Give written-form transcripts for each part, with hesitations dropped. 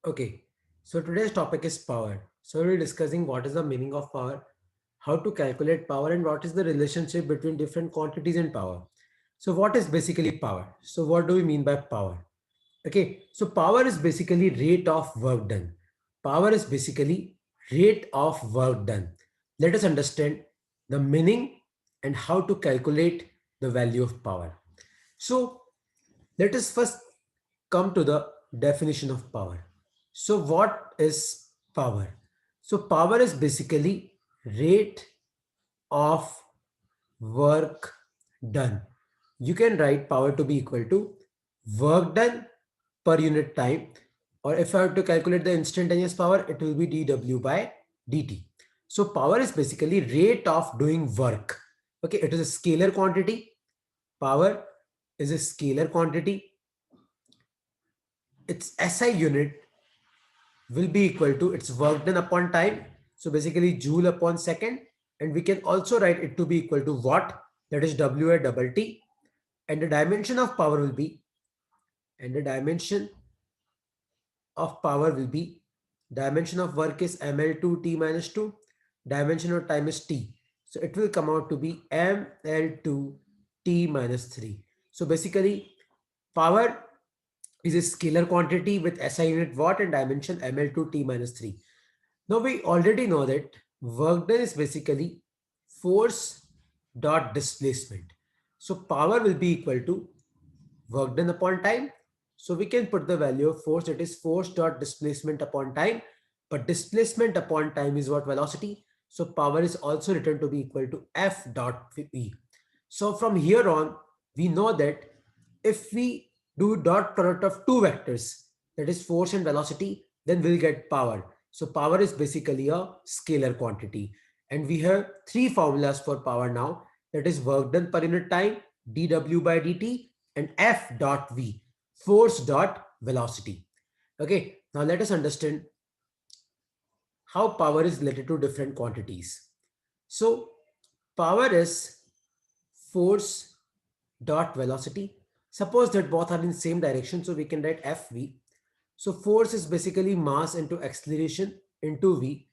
Okay, so today's topic is power. So we're discussing what is the meaning of power, how to calculate power, and what is the relationship between different quantities and power. So what is basically power? So what do we mean by power? Okay, so power is basically rate of work done. Power is basically rate of work done. Let us understand the meaning and how to calculate the value of power. So let us first come to the definition of power. So what is power? So power is basically rate of work done. You can write power to be equal to work done per unit time, or if I have to calculate the instantaneous power, it will be dW by dt. So power is basically rate of doing work. Okay, it is a scalar quantity. Power is a scalar quantity. Its SI unit will be equal to its work done upon time. So basically joule upon second, and we can also write it to be equal to watt, that is WA double T. And the dimension of power will be, and the dimension of power will be, dimension of work is ML2 T minus 2, dimension of time is T. So it will come out to be ML2 T minus 3. So basically power is a scalar quantity with SI unit watt and dimension ML2 T minus 3. Now we already know that work done is basically force dot displacement. So power will be equal to work done upon time. So we can put the value of force, that is force dot displacement upon time. But displacement upon time is what? Velocity. So power is also written to be equal to F dot V. So from here on, we know that if we do dot product of two vectors, that is force and velocity, then we'll get power. So power is basically a scalar quantity. And we have three formulas for power now. That is work done per unit time, dW by dt, and F dot V, force dot velocity. Okay, now let us understand how power is related to different quantities. So power is force dot velocity. Suppose that both are in same direction, so we can write FV. So force is basically mass into acceleration into V,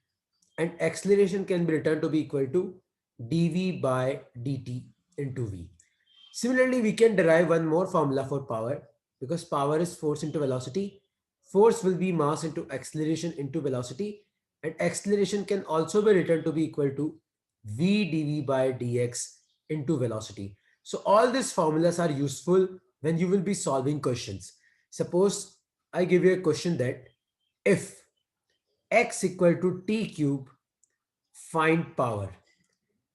and acceleration can be written to be equal to dV by dt into V. Similarly, we can derive one more formula for power, because power is force into velocity. Force will be mass into acceleration into velocity, and acceleration can also be written to be equal to V dV by dx into velocity. So all these formulas are useful when you will be solving questions. Suppose I give you a question that if x equal to t cube, find power.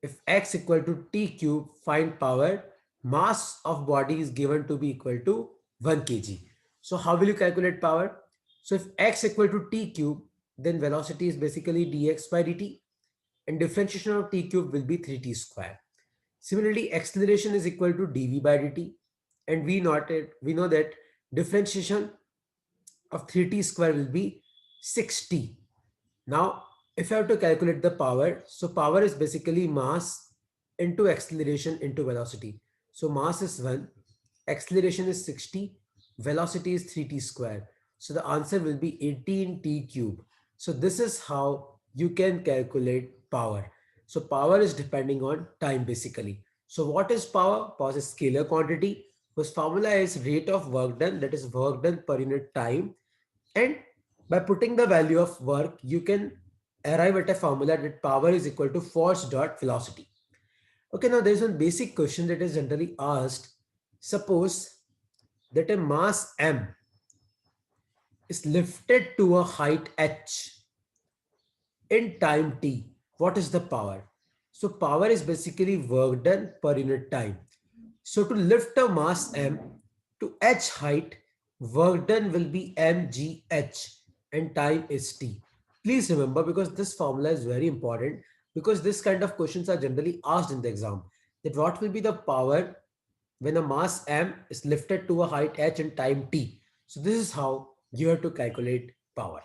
If x equal to t cube, find power, mass of body is given to be equal to 1 kg. So how will you calculate power? So if x equal to t cube, then velocity is basically dx by dt, and differentiation of t cube will be 3t square. Similarly, acceleration is equal to dv by dt, and we know that differentiation of 3t square will be 6t. Now, if I have to calculate the power, so power is basically mass into acceleration into velocity. So mass is 1, acceleration is 60, velocity is 3t square. So the answer will be 18t cube. So this is how you can calculate power. So power is depending on time basically. So what is power? Power is scalar quantity, whose formula is rate of work done, that is work done per unit time. And by putting the value of work, you can arrive at a formula that power is equal to force dot velocity. Okay, now there's one basic question that is generally asked. Suppose that a mass m is lifted to a height h in time t. What is the power? So power is basically work done per unit time. So to lift a mass m to h height, work done will be mgh and time is t. Please remember, because this formula is very important, because this kind of questions are generally asked in the exam, that what will be the power when a mass m is lifted to a height h and time t. So this is how you have to calculate power.